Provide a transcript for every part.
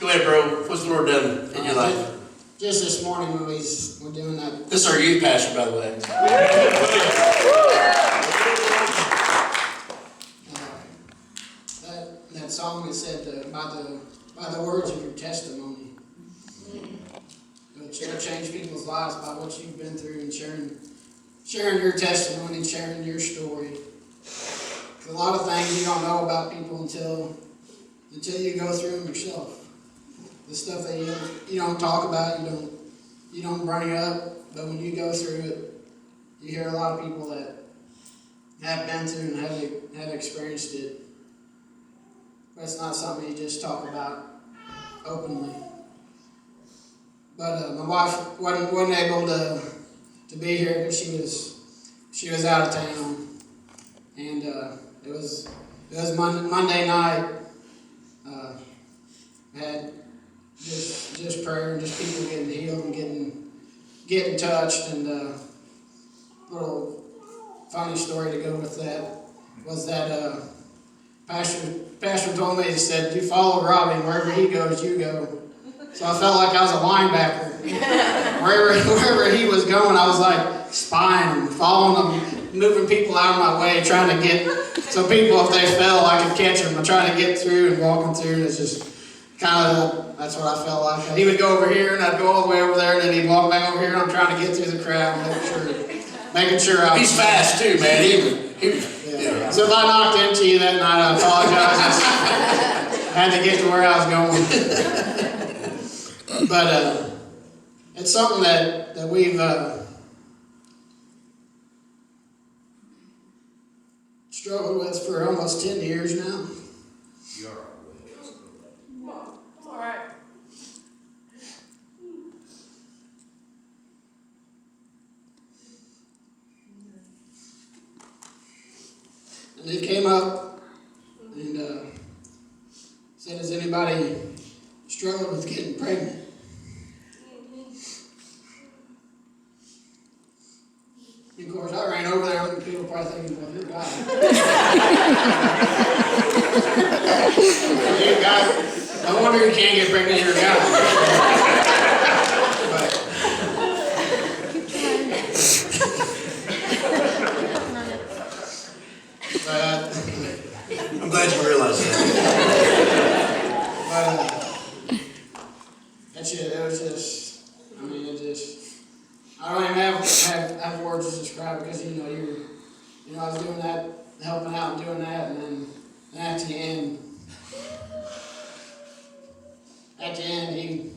Go ahead, bro. What's the Lord done in your life? Just this morning when we're doing that. This is our youth pastor, by the way. That song that said by the words of your testimony. It'll change people's lives by what you've been through and sharing your testimony, sharing your story. A lot of things you don't know about people until you go through them yourself. The stuff that you don't talk about, you don't bring up, but when you go through it, you hear a lot of people that have been through and have experienced it. But it's not something you just talk about openly. But my wife wasn't able to be here because she was out of town, and it was Monday night. Had just prayer and just people getting healed and getting touched, and a little funny story to go with that was that Pastor told me, he said, "You follow Robby, wherever he goes, you go." So I felt like I was a linebacker. Wherever he was going, I was like spying him, following him, moving people out of my way, trying to get so people, if they fell, I could catch them. I'm trying to get through and walk them through. It's just kind of, that's what I felt like. He would go over here, and I'd go all the way over there, and then he'd walk back over here, and I'm trying to get through the crowd, making sure I was... He's fast too, man. Yeah. So if I knocked into you that night, I apologize. I had to get to where I was going. But it's something that we've struggled with for almost 10 years now. All right. And he came up and said, "Has anybody struggled with getting pregnant?" And of course, I ran over there, and people probably thinking, "Well, you're a guy." You're a guy. No wonder you can't get pregnant, you're a guy. I'm glad you realized that. But it was just, I don't even have words to describe it, because I was doing that, helping out and doing that, and then at the end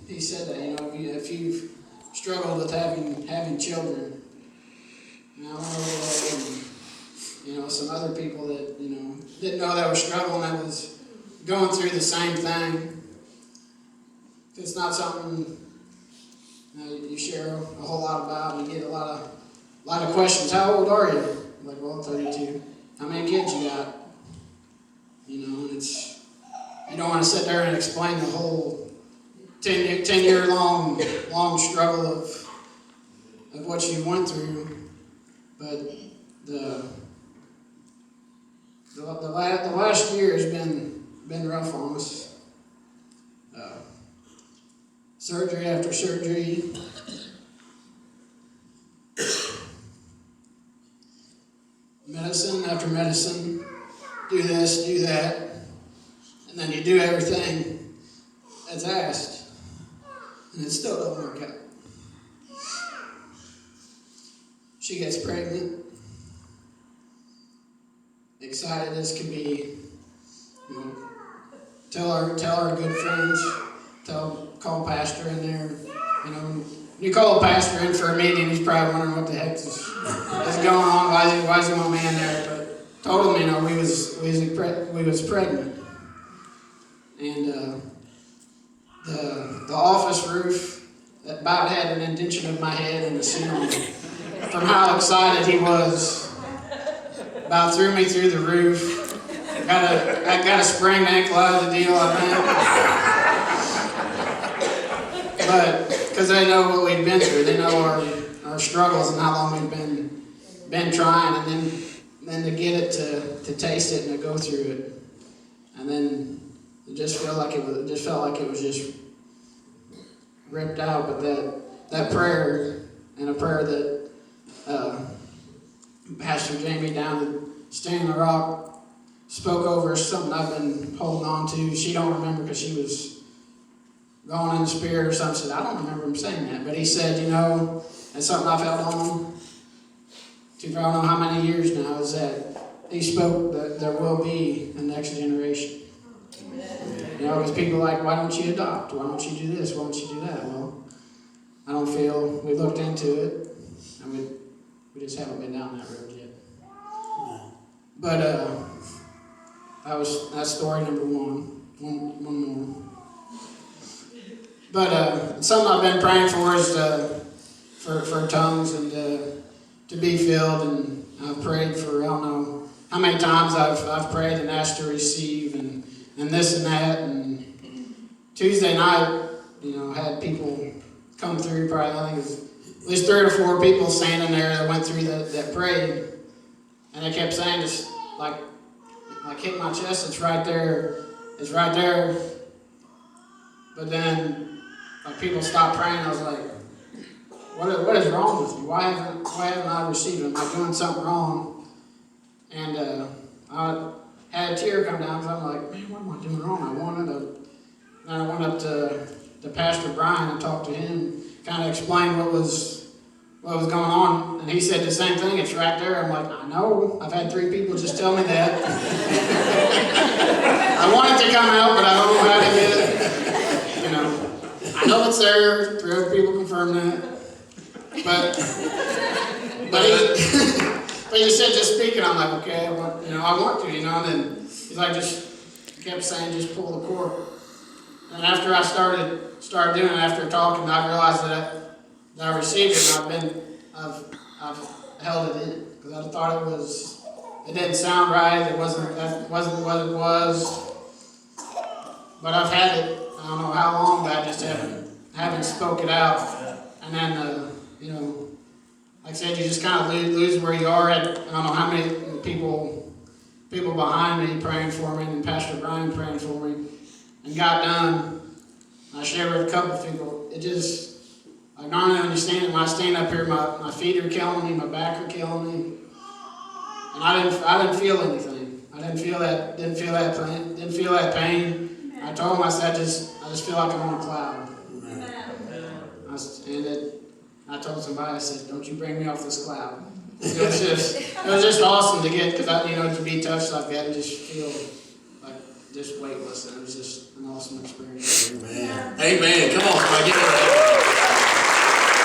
he said that, if you've struggled with having children, and I went over there, and some other people that didn't know they were struggling, that was going through the same thing. It's not something you share a whole lot about. You get a lot of questions. How old are you? I'm like, well, 32. How many kids you got? And it's, you don't want to sit there and explain the whole 10-year long struggle of what you went through. But the last year has been rough on us. Surgery after surgery. Medicine after medicine. Do this, do that. And then you do everything that's asked. And it still doesn't work out. She gets pregnant. Excited as can be. Tell her good friends. Call Pastor in there. When you call a pastor in for a meeting, he's probably wondering what the heck is going on. Why is he want me in there? But told him, we was pregnant, and the office roof that about had an indentation of my head in the ceiling from how excited he was. About threw me through the roof. I got a sprained ankle out of the deal, I think. But because they know what we've been through, they know our struggles and how long we've been trying, and then to get it to taste it and to go through it, and then it just felt like it was just ripped out. But that prayer, and a prayer that Pastor Jamie down at Standing the Rock spoke over, is something I've been holding on to. She don't remember because she was going in the spirit or something. Said, I don't remember him saying that, but he said, and something I've held on to for I don't know how many years now, is that he spoke that there will be a next generation. Because people are like, why don't you adopt? Why don't you do this? Why don't you do that? Well, I don't feel, we looked into it, and we just haven't been down that road yet. But that's story number one. One more. But something I've been praying for is for tongues and to be filled, and I've prayed for, I don't know how many times I've prayed and asked to receive and this and that. And Tuesday night, had people come through, probably, I think it was at least 3 or 4 people standing there that went through that prayed, and they kept saying, just like hit my chest, it's right there. But then people stopped praying. I was like, what is wrong with me? Why haven't I received it? Am I doing something wrong? And I had a tear come down because I'm like, man, what am I doing wrong? I went up to Pastor Brian and talked to him, kind of explained what was going on, and he said the same thing. It's right there. I'm like, I know. I've had 3 people just tell me that. I want it to come out, but I don't know how to get it. I know it's there. 3 other people confirm that. But he said just speaking. I'm like, okay, I want to, And then he's like, he kept saying, just pull the cord. And after I started doing it, after talking, I realized that I received it, and I've held it in because I thought it didn't sound right. That wasn't what it was. But I've had it. I don't know how long, but I just haven't spoke it out. And then like I said, you just kind of lose where you are. I don't know how many people behind me praying for me, and Pastor Brian praying for me, and got done. I shared with a couple of people. It just, like, not only understand it, when I stand up here, my feet are killing me, my back are killing me, and I didn't feel anything. I didn't feel that pain. I told him, I said, I just feel like I'm on a cloud. I told somebody, I said, don't you bring me off this cloud. It was just awesome to get, because to be touched like that and just feel like just weightless. And it was just an awesome experience. Amen. Amen. Come on, somebody, give it a